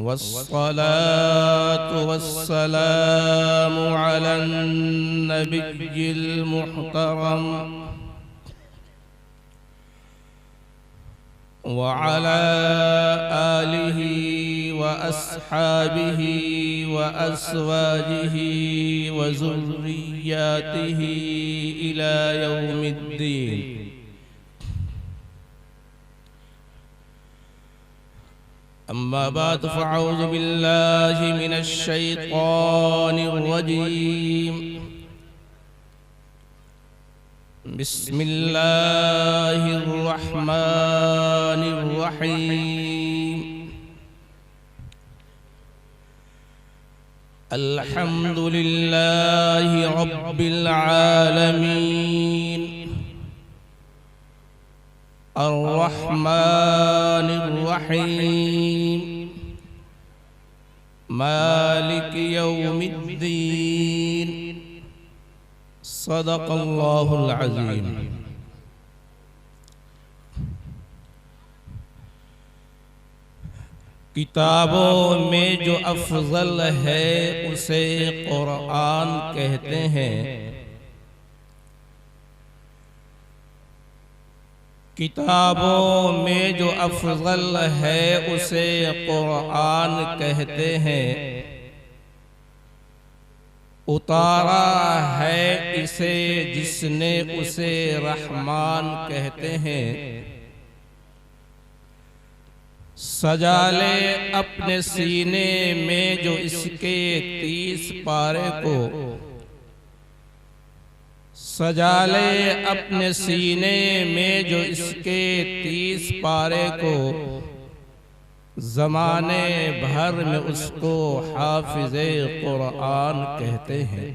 वस्सलातु वस्सलामु अला नबिय्यिल मुहतरम व अला आलिहि व अस्हाबिहि व अज़वाजिहि व ज़ुर्रिय्यातिहि इला यौमिद्दीन। अम्मा बाद फ़अऊज़ु बिल्लाहि मिनश शैतानिर रजीम। बिस्मिल्लाहिर रहमानिर रहीम। अल्हम्दुलिल्लाहि रब्बिल आलमीन अर्रहमानिर रहीम मालिकि यौमिद्दीन। सदक़ल्लाहुल अज़ीम। किताबों में जो अफजल है उसे कुरान कहते हैं। किताबों में जो अफजल है उसे कुरान कहते हैं। उतारा है इसे जिसने उसे रहमान कहते हैं। सजा ले अपने सीने में जो इसके 30 पारे को। सजा ले अपने सीने में जो इसके 30 पारे को। ज़माने भर में उसको हाफिज़े कुरान कहते हैं।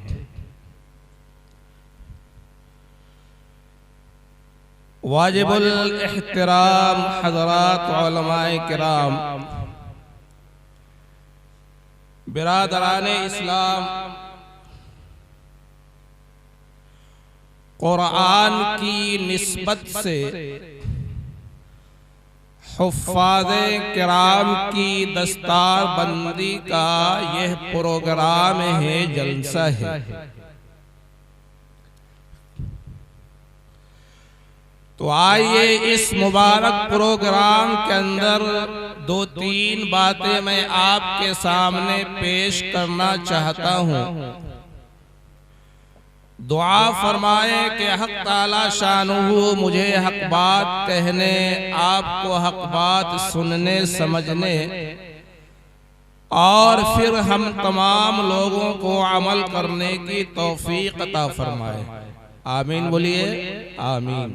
वाजिबुल एहतराम हज़रात उलमाए किराम, बिरादराने इस्लाम, कुरान की निस्बत से हुफ़्फ़ाज़े किराम की दस्तार बंदी का यह प्रोग्राम है, जलसा है। तो आइए इस मुबारक प्रोग्राम के अंदर 2-3 बातें मैं आपके सामने पेश करना चाहता हूँ। दुआ फरमाए कि हक़ ताला शानुहु मुझे हक़ बात कहने, आपको हक़ बात सुनने समझने और फिर हम तमाम लोगों को अमल करने की तौफीक अता फरमाए। आमीन बोलिए आमीन।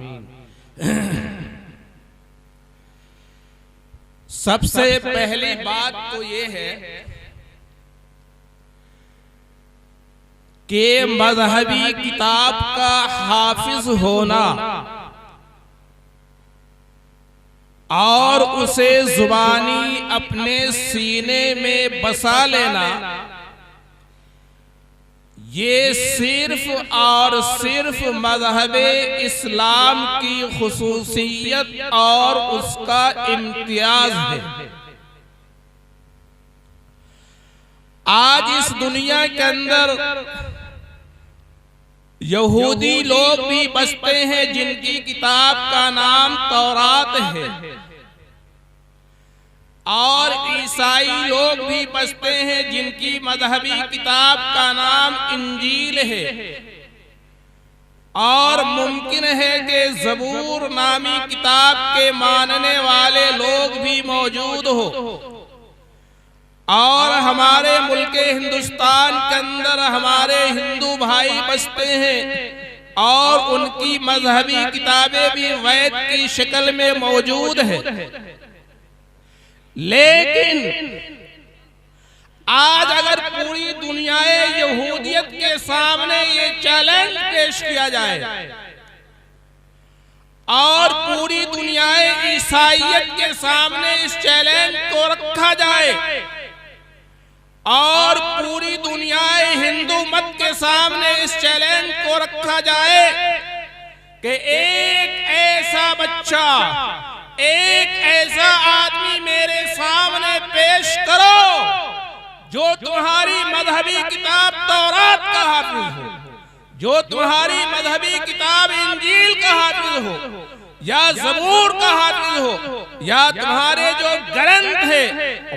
सबसे पहली बात तो ये है कि मज़हबी किताब का हाफिज होना और उसे जुबानी अपने सीने में बसा लेना, ये सिर्फ और सिर्फ मज़हबे इस्लाम की खुसूसियत और उसका इम्तियाज है। आज इस दुनिया के अंदर यहूदी लोग भी बसते हैं जिनकी किताब का नाम तौरात है, और ईसाई लोग भी बसते हैं जिनकी मजहबी किताब का नाम इंजील है। और मुमकिन है कि ज़बूर नामी किताब के मानने वाले लोग भी मौजूद हो। और हमारे मुल्क हिंदुस्तान के अंदर हमारे हिंदू भाई बसते हैं और उनकी मजहबी किताबें भी वैद की शक्ल में मौजूद है। लेकिन आज अगर पूरी दुनिया यहूदियत के सामने ये चैलेंज पेश किया जाए और पूरी दुनिया ईसाइयत के सामने इस चैलेंज को रखा जाए और पूरी दुनिया हिंदू मत के सामने इस चैलेंज को रखा जाए कि एक ऐसा बच्चा, एक ऐसा आदमी मेरे सामने पेश पेश करो जो तुम्हारी मजहबी किताब तौरात का हाफिज हो, जो तुम्हारी मजहबी किताब इंजील का हाफिज हो, या ज़बूर का हाफिज हो, या तुम्हारे जो ग्रंथ है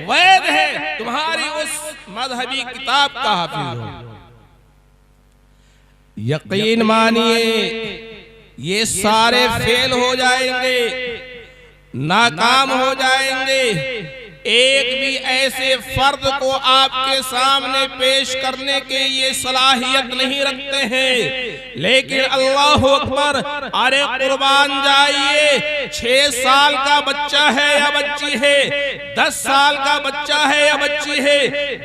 वेद है तुम्हारी उस मजहबी किताब का हाफिज हो। यकीन मानिए ये सारे फेल हो जाएंगे, नाकाम हो जाएंगे। एक भी ऐसे फर्द को आपके सामने पेश करने के ये सलाहियत नहीं रखते हैं। लेकिन अल्लाह अकबर, अरे कुर्बान जाइए, 6 साल का बच्चा है या बच्ची है, 10 साल का बच्चा है या बच्ची है,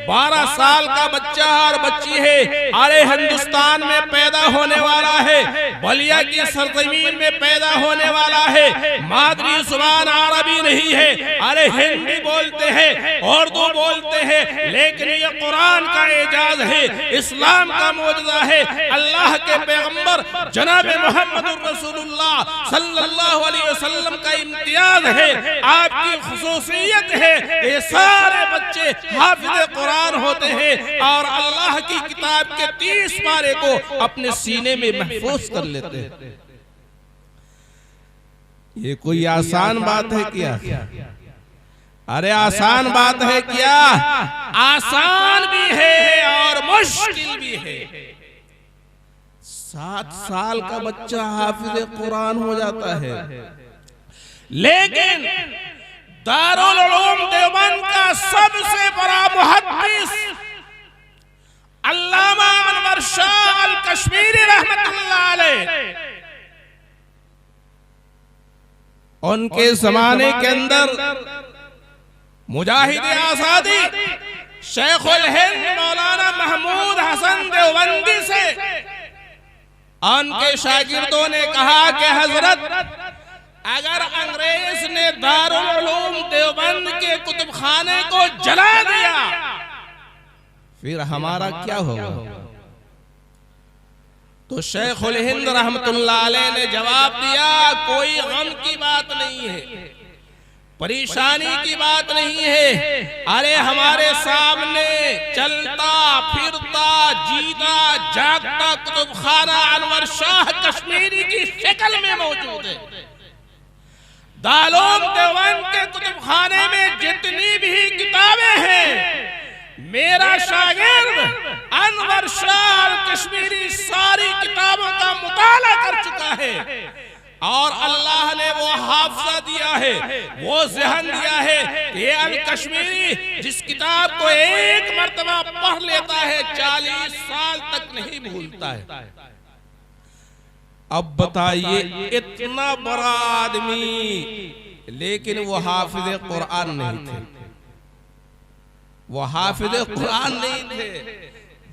12 साल का बच्चा और बच्ची है, अरे हिंदुस्तान में पैदा होने वाला है, बलिया की सरजमीन में पैदा होने वाला है, मादरी जुबान अरबी नहीं है, अरे हिंदी बोलते हैं, उर्दू बोलते हैं, लेकिन ये कुरान का एजाज है, इस्लाम का मौजूदा है, अल्लाह के पैगंबर जनाब मोहम्मद रसूलुल्लाह सल्लल्लाहु अलैहि वसल्लम का इम्तियाज है, आपकी खुसूसियत है। ये सारे बच्चे हाफिज कुरान होते हैं और अल्लाह की किताब के 30 पारे को अपने सीने में महफूज कर लेते हैं। ये कोई आसान बात है क्या? अरे आसान बात है क्या? आसान भी है और मुश्किल भी है। 7 साल का बच्चा हाफिज कुरान हो जाता है, लेकिन दारुल उलूम देवबंद का सबसे बड़ा मुहद्दिस अल्लामा अनवर शाह अल कश्मीरी रहमतुल्लाह अलैह, उनके जमाने के अंदर मुजाहिद आजादी शेखुल हिंद मौलाना महमूद हसन देवबंदी से उनके शागिर्दों ने कहा कि हजरत, अगर अंग्रेज ने दारुल उलूम देवबंद के कुतुब खाने को जला दिया फिर हमारा क्या होगा? तो शेखुल हिंद रहमतुल्लाह अलैह ने जवाब दिया, कोई गम की बात नहीं है, परेशानी की बात नहीं है। अरे हमारे सामने चलता फिरता जीता जागता कुतुब खाना अनवर शाह कश्मीरी की शक्ल में मौजूद है। दारुल देवबंद के कुतुब खाने में जितनी भी किताबें हैं, मेरा शागिर्द अनवर शाह कश्मीरी सारी किताबों का मुताला कर चुका है और अल्लाह ने वो हाफजा दिया है, वो ज़हन दिया है कि ये अल कश्मीरी जिस किताब को एक मर्तबा पढ़ लेता है 40 साल तक नहीं भूलता है। अब बताइए, इतना बड़ा आदमी, लेकिन वो हाफिज कुरान नहीं थे, वो हाफिज कुरान नहीं थे।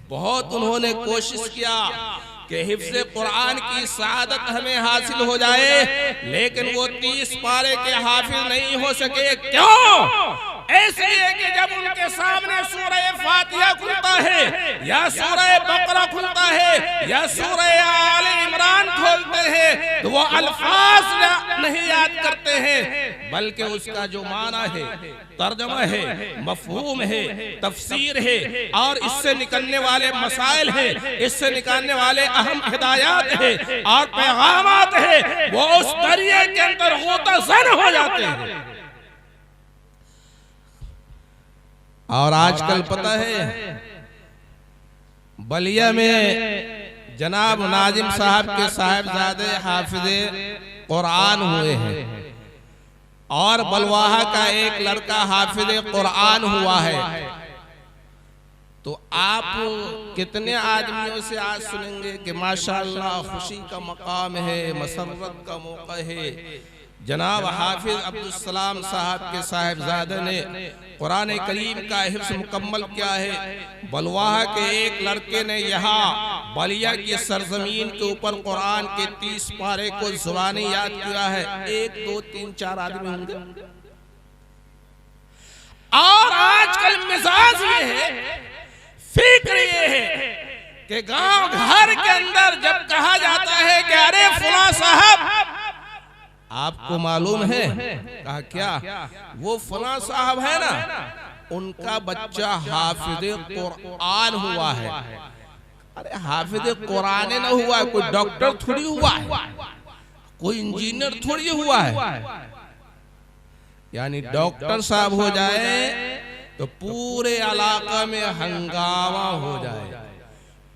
बहुत उन्होंने कोशिश किया कि हिफ्ज़ कुरान की सआदत हमें हासिल हो जाए, लेकिन वो 30 पारे के हाफिज नहीं हो सके। क्यों? इसलिए कि जब उनके सामने सूरह फातिहा खुलता है या सूरह बकरा खुलता है या सूरह आल इमरान खोलते हैं तो वो अल्फाज नहीं याद करते हैं, बल्कि उसका जो माना है, तर्जुमा है, मफहूम है, तफसीर है और इससे निकलने वाले मसाइल है, इससे निकालने वाले अहम हिदायत है और पैगामात है, वो उस दरिया के अंदर गोताज़न हो जाते हैं। और आजकल पता है बलिया में जनाब नाजिम साहब के साहिबजादे हाफिज़े कुरान हुए हैं और बलवाहा का एक लड़का हाफिज़े कुरान हुआ है। तो आप कितने आदमियों से आज सुनेंगे कि माशाअल्लाह खुशी का मकाम है, मसर्रत का मौका है। जनाब हाफिज अब्दुल सलाम साहब के साहिबजादे ने कुरान करीम का हिफ्ज़ मुकम्मल किया है। बलवाहा के एक लड़के ने यहाँ बलिया की सरजमीन के ऊपर कुरान के 30 पारे को ज़ुबानी याद किया है। 1 2 3 4 आदमी होंगे। और आजकल मिजाज ये है, फिक्र ये है कि गांव घर के अंदर जब कहा जाता है कि अरे फुला साहब आपको मालूम है, कहा क्या, वो फला साहब है ना, उनका बच्चा हाफिज कुरान हुआ है। अरे हाफिज कुरान न हुआ है, कोई डॉक्टर थोड़ी हुआ है, कोई इंजीनियर थोड़ी हुआ है। यानी डॉक्टर साहब हो जाए तो पूरे इलाका में हंगामा हो जाए,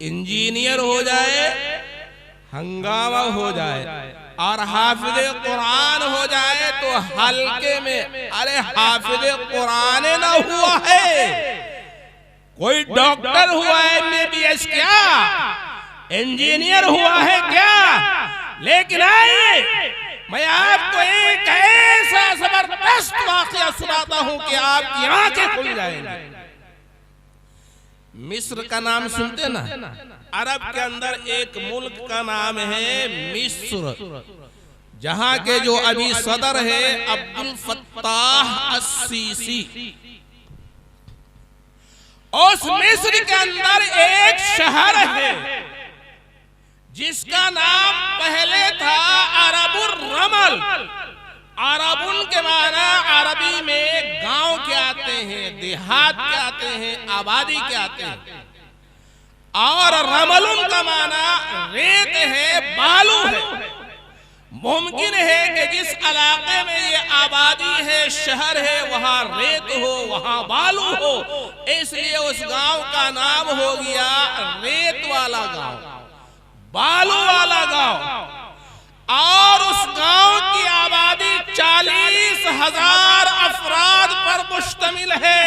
इंजीनियर हो जाए हंगामा हो जाए, और हाफिज कुरान हो जाए तो हल्के में अरे हाफिज कुरान ना हुआ है, कोई डॉक्टर हुआ है MBBS क्या, इंजीनियर हुआ है क्या। लेकिन आइए मैं आपको एक ऐसा जबरदस्त वाकया सुनाता हूं कि आपकी आंखें खुल जाएंगी। मिस्र का नाम सुनते ना, अरब के अंदर एक मुल्क का नाम है मिस्र, जहां के जो अभी सदर है अब्दुल फत्ताह अस्सीसी। उस मिस्र के अंदर एक शहर है जिसका नाम पहले था अरबुल रमल। अरबुन के माना अरबी में गांव के आते हैं, देहात के आते हैं, आबादी के आते हैं, और रमलुन का माना रेत है, बालू है। मुमकिन है कि जिस इलाके में ये आबादी है, शहर है, वहां रेत हो, वहां बालू हो, इसलिए उस गांव का नाम हो गया रेत वाला गांव, बालू वाला गांव। और उस गांव की आबादी 40,000 अफराद पर मुश्तमिल है।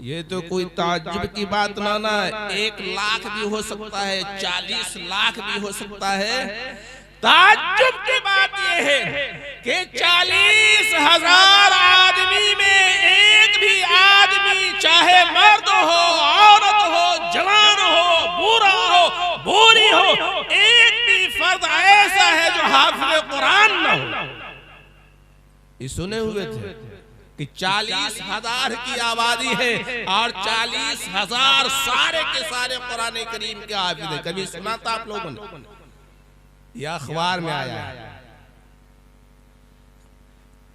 ये तो कोई ताज्जुब की बात ना है, 1 लाख भी हो सकता है, 40 लाख भी हो सकता है। ताज्जुब की बात यह है कि 40,000 आदमी में एक भी आदमी, चाहे मर्द हो, औरत हो, जवान हो, बूढ़ा हो, बूढ़ी हो, एक भी फर्द ऐसा है जो हाफिज कुरान न हो। ये सुने हुए थे कि 40,000 की आबादी है और 40,000 सारे के सारे कुरान करीम के हाफिज है। कभी सुना था आप लोगों ने? यह अखबार में आया है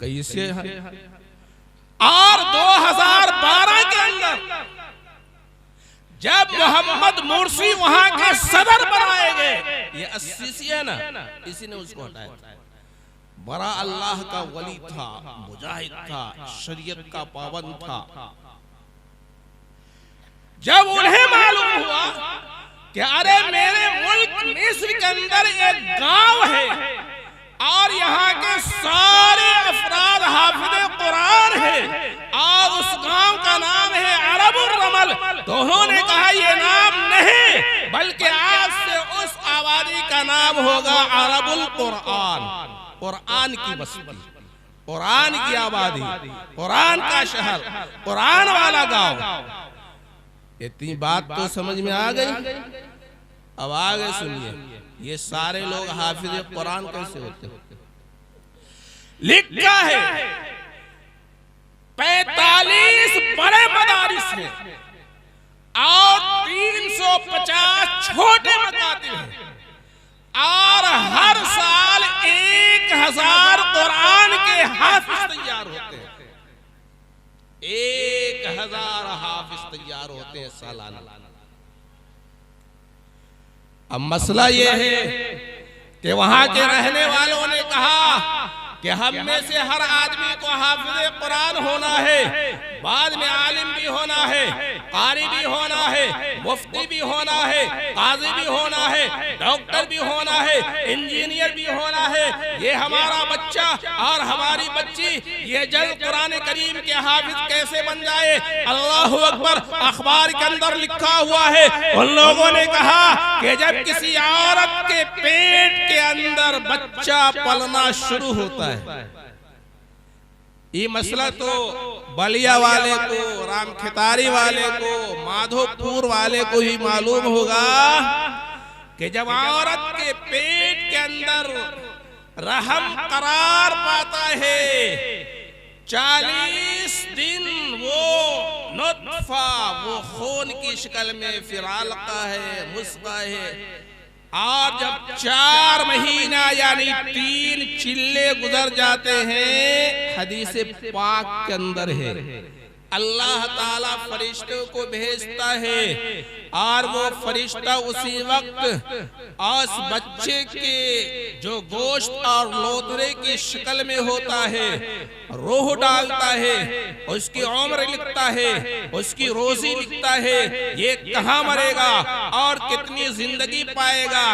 कैसे। और 2012 के अंदर जब मोहम्मद मुर्सी वहां के सदर बनाए गए, ये अस्सीसी है ना, इसी ने उसको हटाया। बड़ा अल्लाह का वली था, मुजाहिद था, शरीयत का पाबंद था। जब उन्हें मालूम हुआ कि अरे मेरे मुल्क मिस्र के अंदर एक गांव है और यहाँ के सारे अफराद हाफिज कुरान है और उस गांव का नाम है अरबुल रमल, तो उन्होंने कहा ये नाम नहीं बल्कि आज से उस आबादी का नाम होगा अरबुल कुरान, कुरान की बस्ती, कुरान की आबादी, कुरान का शहर, कुरान वाला गांव। इतनी बात तो समझ में आ गई। अब आगे सुनिए, ये सारे लोग हाफिज कुरान कैसे होते हैं? लिखा है 45 बड़े मदारिस हैं और 350 छोटे मकातिब हैं और हर साल 1000 कुरान के हाफिज तैयार होते हैं। 1000 हाफिज तैयार होते हैं सालाना। अब मसला ये है कि वहां के रहने वालों ने कहा कि हम में से हर आदमी को हाफिज कुरान होना है, बाद में आलिम भी होना है, कारी भी होना है, मुफ्ती भी होना है, काजी भी होना है, डॉक्टर भी होना है, इंजीनियर भी होना है। ये हमारा बच्चा और हमारी बच्ची ये जल्द कुरान करीम के हाफिज कैसे बन जाए? अल्लाहु अकबर। अखबार के अंदर लिखा हुआ है, उन लोगों ने कहा कि जब किसी औरत के पेट के अंदर बच्चा पलना शुरू होता है, ये मसला तो बलिया वाले को, राम खितारी वाले को, माधोपुर वाले को ही मालूम होगा कि जब औरत के पेट के अंदर रहम करार पाता है, 40 दिन वो नुत्फा, वो खून की शक्ल में फिर अलका है, मुस्का है, और जब 4 महीना यानी 3 चिल्ले गुजर जाते हैं, हदीस पाक के अंदर है, अल्लाह ताला फरिश्तों को भेजता है और वो फरिश्ता उसी वक्त उस बच्चे के जो गोश्त और लोथरे की शक्ल में होता है रूह डालता है, उसकी उम्र लिखता है, उसकी रोजी लिखता है, ये कहाँ मरेगा और कितनी जिंदगी पाएगा,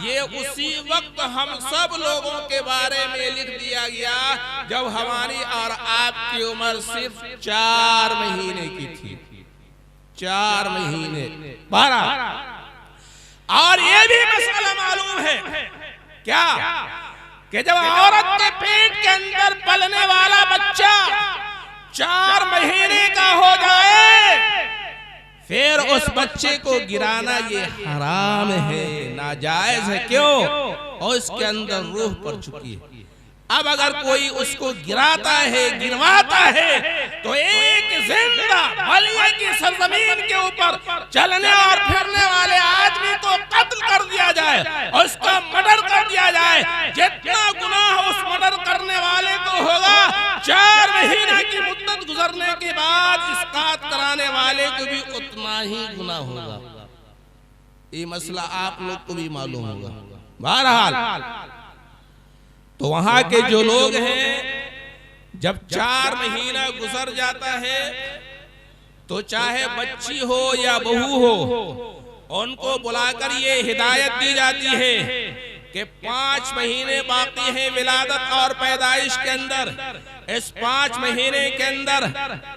ये उसी वक्त हम सब लोगों के बारे में लिख दिया गया जब हमारी और आपकी उम्र सिर्फ 4 महीने की थी। 4 महीने 12। और ये भी मसला मालूम है क्या कि जब औरत के पेट के अंदर पलने वाला बच्चा 4 महीने का हो जाए, फिर उस बच्चे को गिराना ये हराम है, नाजायज है। क्यों? और उसके अंदर रूह पड़ चुकी है। अब अगर कोई उसको गिराता है, गिरवाता है, तो एक जिंदा बलिया की सरजमीन के ऊपर चलने और फिरने वाले आदमी को कत्ल कर दिया जाए, उसका मर्डर कर दिया जाए। जितना गुनाह उस मर्डर करने वाले को होगा, 4 महीने की मुद्दत गुजरने के बाद इस्कात कराने वाले को भी उतना ही गुनाह होगा। ये मसला आप लोग को भी मालूम होगा। बहरहाल तो वहां के जो लोग हैं, जब 4 महीना गुजर जाता है तो चाहे बच्ची हो या बहू हो, उनको बुलाकर ये हिदायत दी जाती है कि 5 महीने बाकी हैं विलादत और पैदाइश के अंदर। इस 5 महीने के अंदर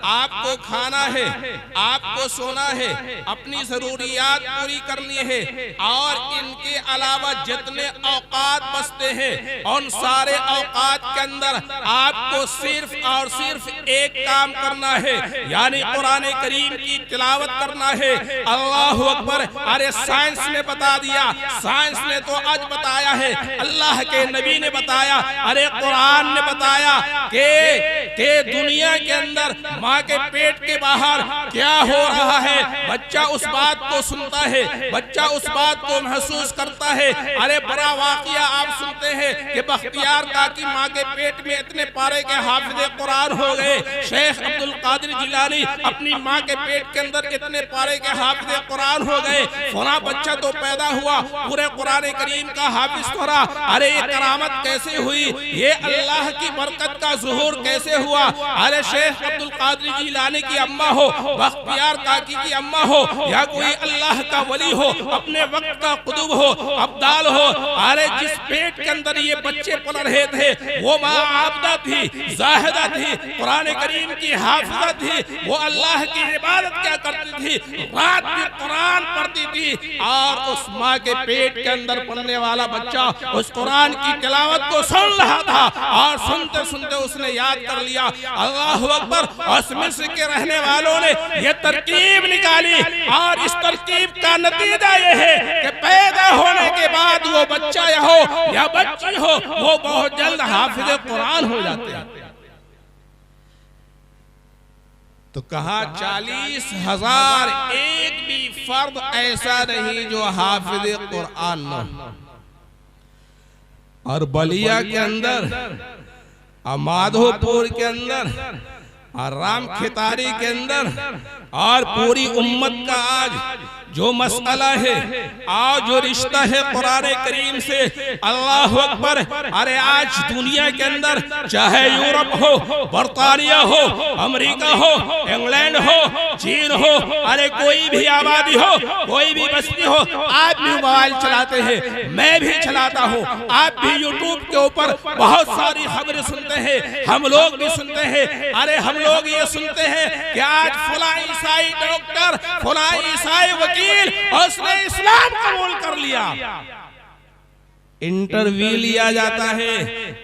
आपको खाना है, आपको सोना है, अपनी जरूरियात पूरी करनी है, और इनके अलावा जितने औकात बचते हैं उन सारे औकात के अंदर आपको सिर्फ और सिर्फ एक काम करना है, यानी कुरान करीम की तिलावत करना है। अल्लाह अकबर। अरे साइंस ने बता दिया, साइंस ने तो आज बताया है, अल्लाह के नबी ने बताया, अरे कुरान ने बताया कि दुनिया के अंदर माँ के पेट के बाहर क्या हो रहा है। बच्चा उस बात को सुनता है, बच्चा उस बात को महसूस करता है। अरे बड़ा वाकया आप सुनते हैं कि बख्तियार काकी माँ के पेट में इतने पारे के हाफिज कुरान हो गए, शेख अब्दुल कादिर जिलानी अपनी माँ के पेट के अंदर इतने पारे के हाफिज कुरान हो गए, फला बच्चा तो पैदा हुआ पूरे कुरान करीम का हाफिज हो रहा। अरे ये करामत कैसे हुई, ये अल्लाह की बरकत का ज़ुहूर कैसे हुआ। अरे शेख अब्दुल कादिर जिलानी की अम्मा हो, बख्तियार काकी की अम्मा हो, या कोई अल्लाह का वली हो, अपने वक्त का कुतुब हो, अब्दाल हो, अरे जिस पेट के अंदर ये बच्चे पल रहे थे वो माँ आबदा थी, जाहिदा थी, कुरान करीम की हाफिजा थी, वो अल्लाह की इबादत क्या करती थी, रात में कुरान पढ़ती थी, और उस माँ के पेट के अंदर पलने वाला बच्चा उस कुरान की तिलावत को सुन रहा था, और सुनते सुनते उसने याद कर लिया। अल्लाह अकबर। उस मिस्र के रहने वालों ने यह तरकीब निकाली, और इस तरकीब का नतीजा यह है कि पैदा होने के बाद वो बच्चा या हो या बच्ची हो, वो बहुत जल्द हाफिज कुरान हो जाते हैं। तो कहा 40,000 एक भी फर्द ऐसा नहीं जो हाफिज कुरान न हो। और बलिया के अंदर, माधोपुर के अंदर, और राम खितारी के अंदर, और पूरी उम्मत का आज जो मसला है, आज जो रिश्ता है कुरान करीम से, अल्लाह अकबर। अरे आज दुनिया के अंदर चाहे यूरोप हो, बरतानिया हो, अमेरिका हो, इंग्लैंड हो, चीन हो, अरे कोई भी आबादी हो, कोई भी बस्ती हो, आप भी मोबाइल चलाते हैं, मैं भी चलाता हूँ, आप भी यूट्यूब के ऊपर बहुत सारी खबरें सुनते हैं, हम लोग भी सुनते हैं। अरे हम लोग ये सुनते हैं कि आज फला ईसाई डॉक्टर, फला ईसाई वकील, उसने इस्लाम कबूल कर लिया। इंटरव्यू लिया जाता है,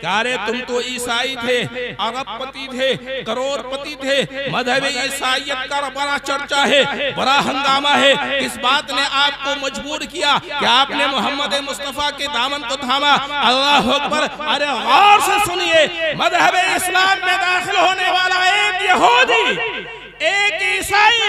अरे तुम तो ईसाई थे, अरबपति थे, करोड़पति थे, मजहब ईसाइयत का बड़ा चर्चा है, बड़ा हंगामा है। किस बात ने आपको मजबूर किया कि आपने मोहम्मद मुस्तफा के दामन को थामा? अल्लाह अकबर। अरे गौर से सुनिए, मजहब इस्लाम में दाखिल होने वाला एक यहूदी, एक ईसाई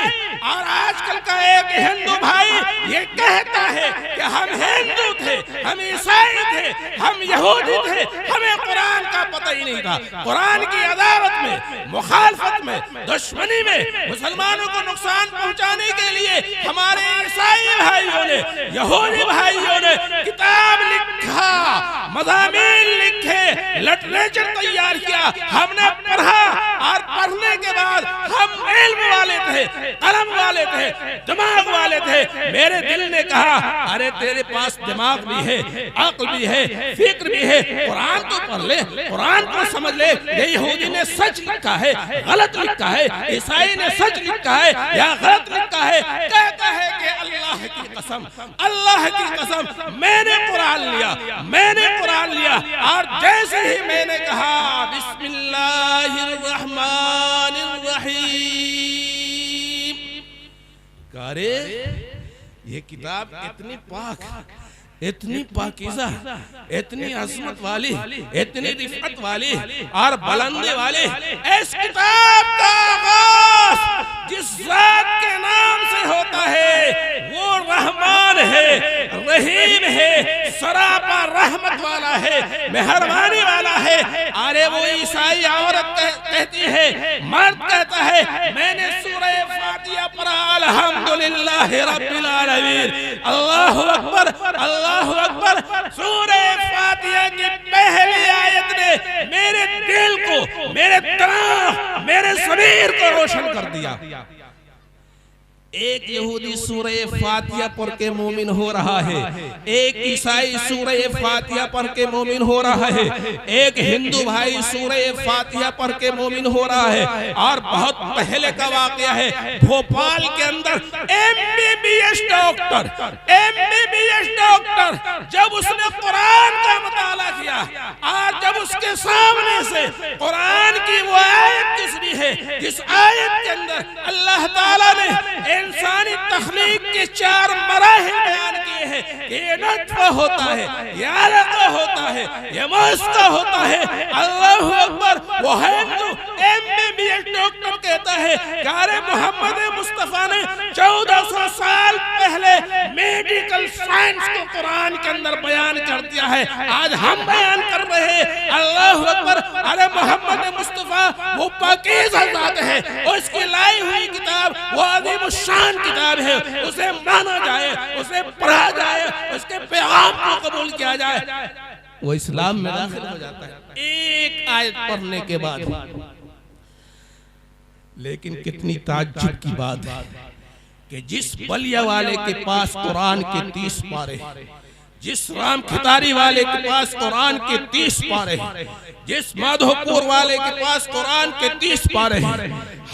और आजकल का एक हिंदू भाई ये कहता है कि हम हिंदू थे, हम ईसाई थे, हम यहूदी थे, हमें कुरान का पता ही नहीं था। कुरान की अदावत में, मुखालफत में, दुश्मनी में, मुसलमानों को नुकसान पहुंचाने के लिए हमारे ईसाई भाइयों ने, यहूदी भाइयों ने किताब लिखा, मज़ामीन लिखे, लिटरेचर तैयार किया, हमने पढ़ा और पढ़ने के बाद हम इल्म वाले थे, कलम वाले थे, दिमाग वाले थे। मेरे दिल ने कहा अरे तेरे पास दिमाग भी है, अक्ल भी है, फिक्र भी है, कुरान तो पढ़ ले, कुरान को समझ ले। ये यहूदी ने सच लिखा है, गलत लिखा है, ईसाई ने सच लिखा है या गलत लिखा है। कहता है कि अल्लाह की कसम, अल्लाह की कसम, मैंने कुरान लिया, मैंने कुरान लिया और जैसे ही मैंने कहा बिस्मिल्लाहिर्रहमानिर्रहीम, अरे ये किताब इतनी पाक, इतनी पाकीज़ा, इतनी अज़मत वाली, इतनी रिफ़अत वाली और बुलंदी वाली, इस किताब का आगाज़ जिस ज़ात के नाम से होता है वो रहमान है, रहीम है, सरापा रहमत वाला है, मेहरबानी वाला है। अरे वो ईसाई औरत कहती है, मर्द कहता है मैंने सूरह फातिहा पढ़ा, अल्हम्दुलिल्लाह रब्बिल आलमीन, अल्लाहु अकबर, अल्लाहु अकबर। सूरह फातिहा की पहली आयत ने मेरे दिल को, मेरे दिमाग, मेरे शरीर को रोशन कर दिया। एक यहूदी सूरह फातिहा पढ़ के मोमिन हो रहा है, एक ईसाई सूरह फातिहा पढ़ के मोमिन हो रहा है, एक हिंदू भाई सूरह फातिहा पढ़ के मोमिन हो रहा है। और बहुत पहले का वाकया है, भोपाल के अंदर एमबीबीएस डॉक्टर, एमबीबीएस डॉक्टर जब उसने कुरान का मुताला किया और जब उसके सामने से कुरान की वो आयत गुजरी है जिस आयत के अंदर अल्लाह ताला ने इंसानी तख्लीक के 4 मराहिल बयान किए हैं कि ये नत्फा होता है, ये अलका होता है, ये मुस्का होता है। अल्लाहु अकबर। वो हिंदू एमबीबीएस डॉक्टर कहता है कि अरे मोहम्मद मुस्तफा ने 1400 साल पहले मेडिकल साइंस को कुरान के अंदर बयान कर दिया है, आज हम बयान कर रहे हैं। अल्लाहु अकबर। अरे मोहम्मद मुस्तफा वो पाकीज़ा ज़ात है, उसकी लाई हुई किताब वो अज़ीम शान किताब है, उसे माना जाए, उसे पढ़ा जाए, उसके पैगाम को कबूल किया जाए, वो इस्लाम में दाखिल हो जाता है एक आयत पढ़ने के बाद। लेकिन कितनी ताज्जुब की बात है कि जिस बलिया वाले के पास कुरान के 30 पारे, जिस राम खितारी वाले के पास कुरान के 30 पारे, जिस माधोपुर वाले के पास कुरान के 30 पारे,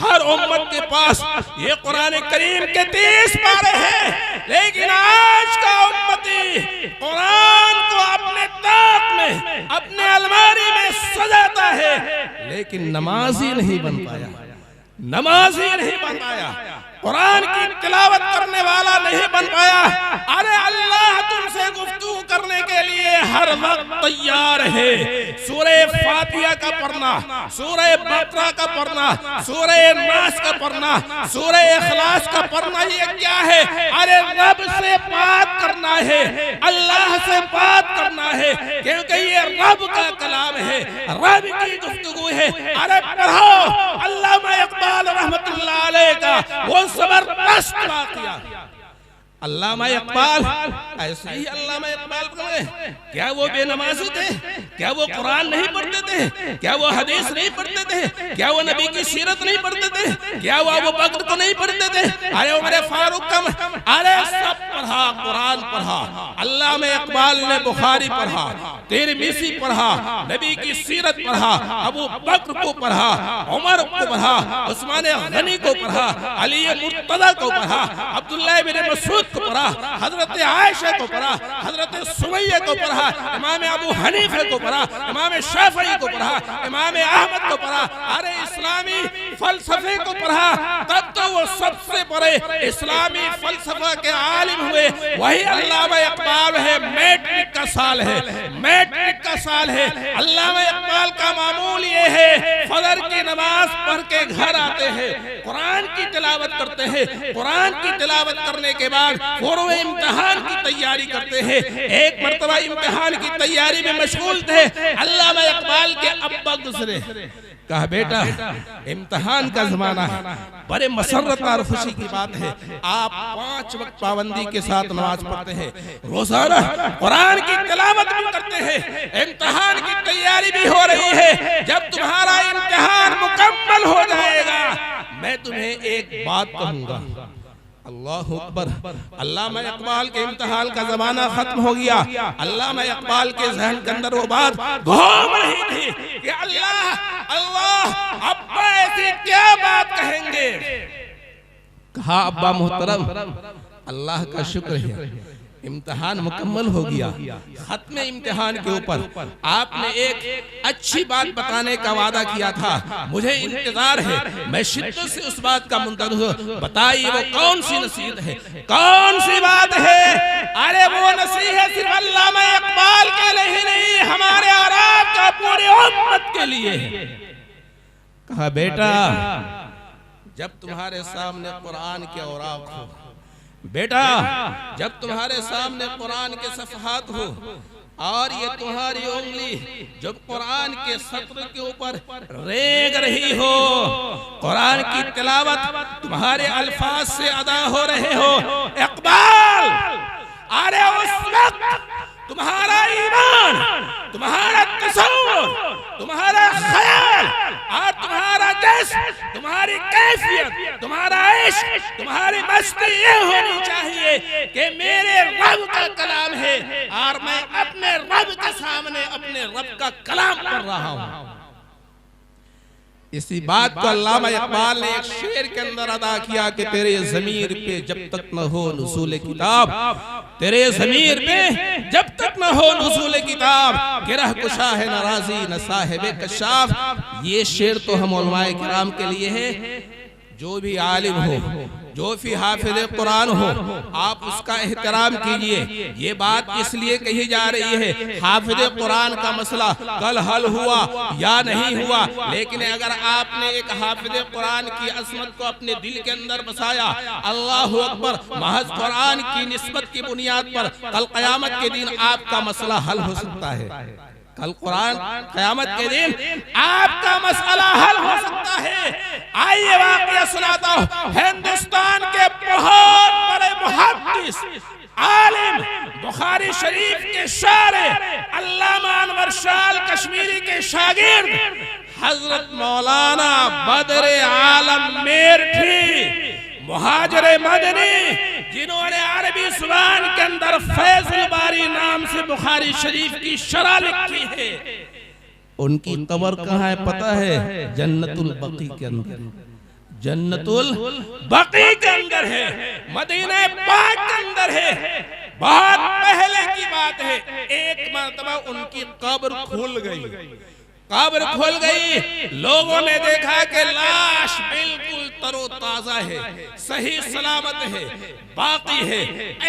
हर उम्मत के पास ये कुरान करीम के 30 पारे हैं। लेकिन आज का उम्मती कुरान को अपने ताक में, अपने अलमारी में सजाता है, लेकिन नमाजी नहीं बन पाया, नमाजी नहीं बन पाया, कुरान की तिलावत करने वाला नहीं बन पाया। अरे अल्लाह तुमसे गुफ्तगू करने के लिए हर वक्त तैयार है। सूरह फातिहा का पढ़ना, सूरह बकरा का पढ़ना, सूरह नास का पढ़ना, सूरह इखलास का पढ़ना, ये क्या है? अरे रब से बात करना है, अल्लाह से बात करना है, क्योंकि ये रब का कलाम है, रब की गुफ्तगू है। अरे पढ़ो अल्लामा इकबाल रहमतुल्लाह अलैह का वो जबरदस्त वाक़या। अल्लामा इकबाल, ऐसे ही अल्लामा इकबाल पढ़े, क्या वो बेनमाज़ी थे? क्या वो कुरान नहीं पढ़ते थे? क्या वो हदीस नहीं पढ़ते थे? क्या वो नबी की सीरत नहीं पढ़ते थे? क्या वो अबू बकर को नहीं पढ़ते थे? अरे उमर फारूक का, अरे सब पढ़ा, कुरान पढ़ा। अल्लामा इकबाल ने बुखारी पढ़ा, तिरमिज़ी पढ़ा, नबी की सीरत पढ़ा, अबू बकर को पढ़ा, उमर को पढ़ा, उस्मान गनी को पढ़ा, अली मुर्तज़ा को पढ़ा, अब्दुल्लाह इब्न मसूद को पढ़ा, हजरत आयशा को पढ़ा, हजरत सुमैया को पढ़ा, इमाम अबू हनीफा को पढ़ा, इमाम शाफई को पढ़ा, इमाम अहमद को पढ़ा। अरे इस्लामी फलसफे को पढ़ा, तब तो वो सबसे बड़े इस्लामी फलसफा के आलिम हुए। वही अल्लामा इकबाल है। मैट्रिक का साल है, मैट्रिक का साल है। अल्लामा इकबाल का मामूल ये है, फजर की नमाज पढ़ के घर आते हैं, कुरान की तिलावत करते हैं, कुरान की तिलावत करने के बाद वो इम्तिहान की तैयारी करते हैं। एक मर्तबा इम्तिहान की तैयारी में मशगूल थे, अल्लामा इकबाल के अब्बा गुजरे। कहा बेटा इम्तिहान का जमाना है, बड़े मसरत और खुशी की बात है, आप 5 वक्त पाबंदी के साथ नमाज पढ़ते हैं, रोजाना कुरान की तिलावत भी करते हैं, इम्तिहान की तैयारी भी हो रही है। जब तुम्हारा इम्तिहान मुकम्मल हो जाएगा मैं तुम्हें एक बात कहूंगा। अल्लाहु अकबर। अल्लामा इकबाल के इम्तिहान का जमाना खत्म हो गया। अल्लामा इकबाल के ज़हन के अंदर वो बात घूम रही थी कि अल्लाह अल्लाह अब्बा ऐसी क्या बात कहेंगे। कहा अब्बा मोहतरम अल्लाह का शुक्र है इम्तिहान मुकम्मल हो गया। खत्म इम्तिहान के ऊपर आपने एक अच्छी बात बताने का वादा किया था, मुझे इंतजार है, मैं शिद्दत से उस बात का मुंतज़िर हूं। बताइए वो कौन सी नसीहत है, कौन सी बात है? अरे वो नसीहत सिर्फ अल्लामा इकबाल के लिए नहीं, हमारे और आपका पूरे उम्मत के लिए है। कहा बेटा जब तुम्हारे सामने कुरान के औराक हो, बेटा जब तुम्हारे सामने कुरान के सफ़हात हो और ये तुम्हारी उंगली जब कुरान के सत्र के ऊपर रेंग रही हो, कुरान की तिलावत तुम्हारे अल्फाज से अदा हो रहे हो, इकबाल अरे उस वक्त तुम्हारा ईमान, तुम्हारा तसव्वुर, तुम्हारा ख्याल और तुम्हारा जश्न, तुम्हारी कैफियत, तुम्हारा इश्क, तुम्हारी मस्ती ये होनी चाहिए कि मेरे रब का कलाम है और मैं अपने रब के सामने अपने रब का कलाम कर रहा हूं। इसी बात को अल्लामा इकबाल ने एक शेर के अंदर अदा किया कि तेरे ज़मीर पे जब तक न हो नुज़ूल किताब, तेरे ज़मीर पे जब तक न हो नुज़ूल किताब, गिरह कुशा है नाराज़ी न साहिबे कशाफ। ये शेर तो हम उलमाए किराम के लिए है। जो भी आलिम हो, जो भी हाफिज़ कुरान हो, आप उसका एहतराम कीजिए। ये बात इसलिए कही जा रही है हाफिज़ कुरान का मसला कल हल हुआ या नहीं हुआ, लेकिन अगर आपने एक हाफिज़ कुरान की अज़मत को अपने दिल के अंदर बसाया, अल्लाहु अकबर, महज कुरान की निस्बत की बुनियाद पर कल क़यामत के दिन आपका मसला हल हो सकता है। कल कुरान क़यामत के दिन आपका मसला हल हो सकता है। आइए वाक़या सुनाता हूँ। हिंदुस्तान के बहुत बड़े मुहद्दिस आलिम, बुखारी शरीफ के शारे, अल्लामा अनवर शाह कश्मीरी के शागिर्द हजरत मौलाना बदर आलम मेरठी मुहाजिर मदनी, जिन्होंने अरबी ज़ुबान के अंदर फैज़ुल बारी नाम से बुखारी शरीफ की शरह लिखी है, उनकी कब्र कहाँ है पता है? जन्नतुल बकी के अंदर, जन्नतुल बकी के अंदर है, मदीना पाक के अंदर है। बहुत पहले की बात है, एक मरतबा उनकी कब्र खुल गई, कब्र खुल गई। लोगों ने देखा कि लाश बिल्कुल तरोताजा है, सही सलामत है, बाकी है।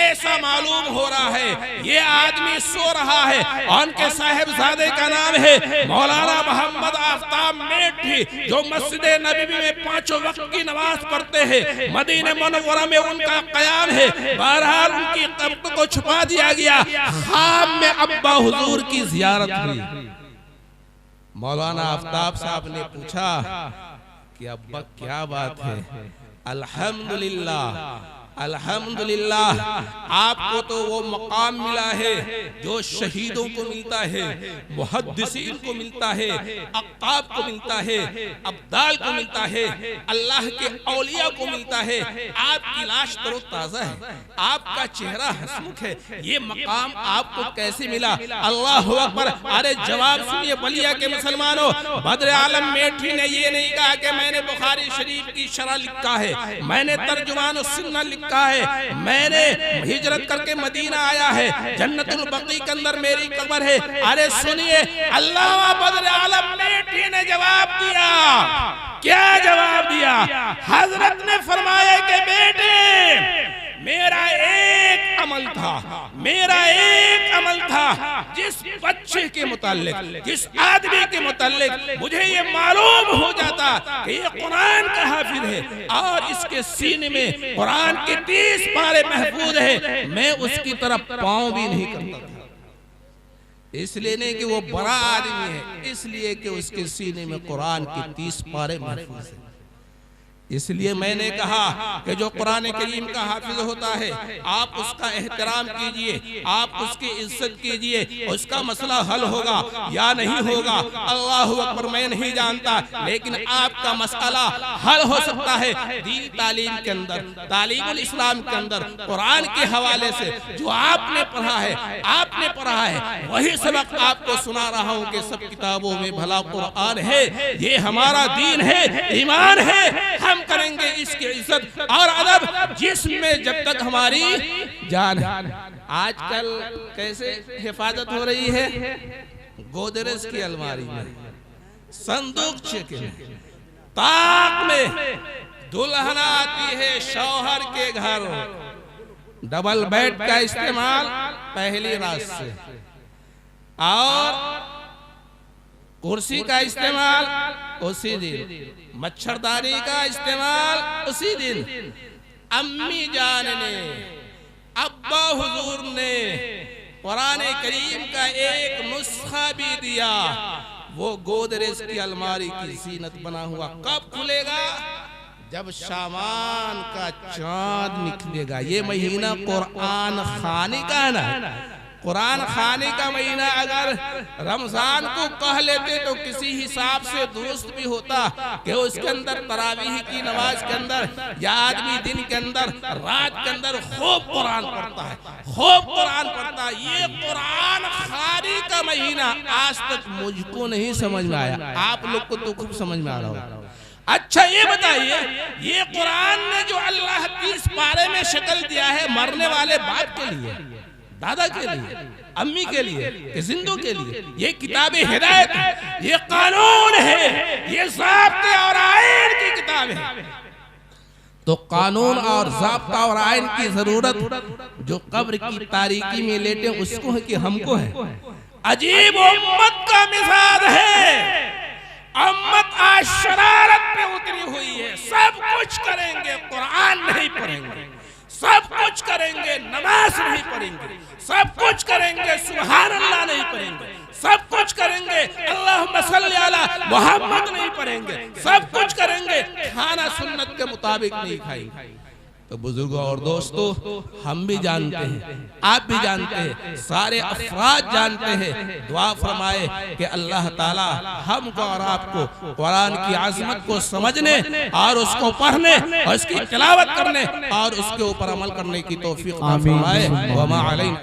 ऐसा मालूम हो रहा है ये आदमी सो रहा है। उनके साहिबजादे का नाम है मौलाना मोहम्मद आफ्ताब मेरठी, जो मस्जिद नबवी में 5 वक्त की नमाज पढ़ते हैं। मदीना मुनव्वरा में उनका क़याम है। बहरहाल उनकी कब्र को छुपा दिया गया। ख़्वाब में अब्बा हुजूर की ज़ियारत हुई। मौलाना आफ्ताब साहब ने पूछा कि अब्बा क्या बात है? अल्हम्दुलिल्लाह, अल्हम्दुलिल्लाह, आपको तो वो मकाम मिला है जो शहीदों को मिलता है, मुहद्दिसीन को मिलता है, अक़्ताब को मिलता है, अब्दाल को मिलता है, अल्लाह के औलिया को मिलता है। आपकी लाश तरोताज़ा है, आपका चेहरा हंसमुख है, ये मकाम आपको कैसे मिला? अल्लाहु अकबर। अरे जवाब सुनिए बलिया के मुसलमानों, बदर आलम मेरठी ने ये नहीं कहा कि मैंने बुखारी शरीफ की शरह लिखा है, मैंने तर्जुमान सुन्नह लिखा है, मैंने हिजरत करके मदीना आया है, जन्नतुल बकी के अंदर मेरी कब्र है। अरे सुनिए, अल्लामा बदर आलम मेरठी ने जवाब दिया। क्या जवाब दिया? हजरत ने फरमाया कि बेटे मेरा एक अमल था, मेरा एक अमल था जिस बच्चे के मुताल्लिक, जिस आदमी के मुताल्लिक मुझे ये मालूम हो जाता कि ये कुरान का हाफिज है और इसके सीने में कुरान के 30 पारे महफूज है, मैं उसकी तरफ पाँव भी नहीं करता था। इसलिए नहीं कि वो बड़ा आदमी है, इसलिए कि उसके सीने में कुरान के 30 पारे महफूज है। इसलिए मैंने कहा कि जो कुरान करीम का हाफिज होता है आप उसका एहतराम कीजिए, आप उसकी इज्जत कीजिए, उसका मसला हल होगा या नहीं होगा अल्लाह अकबर मैं नहीं जानता, लेकिन आपका मसला हल हो सकता है दीन तालीम के अंदर, तालीमुल इस्लाम के अंदर कुरान के हवाले से जो आपने पढ़ा है वही सबक आपको सुना रहा हूँ कि सब किताबों में भला कुरान है, ये हमारा दीन है, ईमान है, हम करेंगे इसकी इज्जत और अदब जिसमें जब तक हमारी जान है। आजकल कैसे हिफाजत हो रही है, गोदरेज की अलमारी में, संदूकचे के ताक में दुल्हन आती है शौहर के घर, डबल बेड का इस्तेमाल पहली रात से और कुर्सी का इस्तेमाल उसी दिन, मच्छरदानी का इस्तेमाल उसी दिन। अम्मी जान ने, अब्बा हुजूर ने कुरान करीम का एक नुस्खा भी दिया, वो गोदरेज की अलमारी की जीनत बना हुआ कब खुलेगा? जब शाबान का चांद निकलेगा। ये महीना कुरान खाने का है ना, कुरान खाने का महीना अगर रमजान को कह लेते तो किसी हिसाब से दुरुस्त भी होता कि उसके अंदर तरावीह की नमाज के अंदर या आदमी दिन के अंदर रात के अंदर खूब कुरान पढ़ता है, खूब कुरान पढ़ता है। ये कुरान खाने का महीना आज तक मुझको नहीं समझ में आया, आप लोग को तो खूब समझ में आ रहा होगा। अच्छा ये बताइए, ये कुरान ने जो अल्लाह 30 पारे में शक्ल दिया है मरने वाले बाप के लिए, दादा के लिए, अम्मी के लिए, जिंदों के लिए, ये किताब हिदायत है, ये कानून है, ये ज़ाब्ते और आईन की किताब है। तो कानून और ज़ाब्ता और आईन की जरूरत जो कब्र की तारीकी में लेटे उसको है कि हमको है। अजीब उम्मत का मिजाज है, उम्मत आज शरारत पे उतरी हुई है, सब कुछ करेंगे कुरान नहीं पढ़ेंगे, सब कुछ करेंगे नमाज नहीं पढ़ेंगे, सब कुछ करेंगे सुभान अल्लाह नहीं पढ़ेंगे, सब कुछ करेंगे अल्लाहुम्मा सल्ली अला मुहम्मद नहीं पढ़ेंगे, सब कुछ करेंगे खाना सुन्नत के मुताबिक नहीं खाएंगे। तो बुजुर्गों और दोस्तों हम भी जानते हैं, आप भी जानते हैं, सारे अफराद जानते हैं। दुआ फरमाए कि अल्लाह ताला हमको और आपको कुरान की आज़मत को समझने और उसको पढ़ने और उसकी तिलावत करने और उसके ऊपर अमल करने की तौफीक अता फरमाए। वमा अलैना।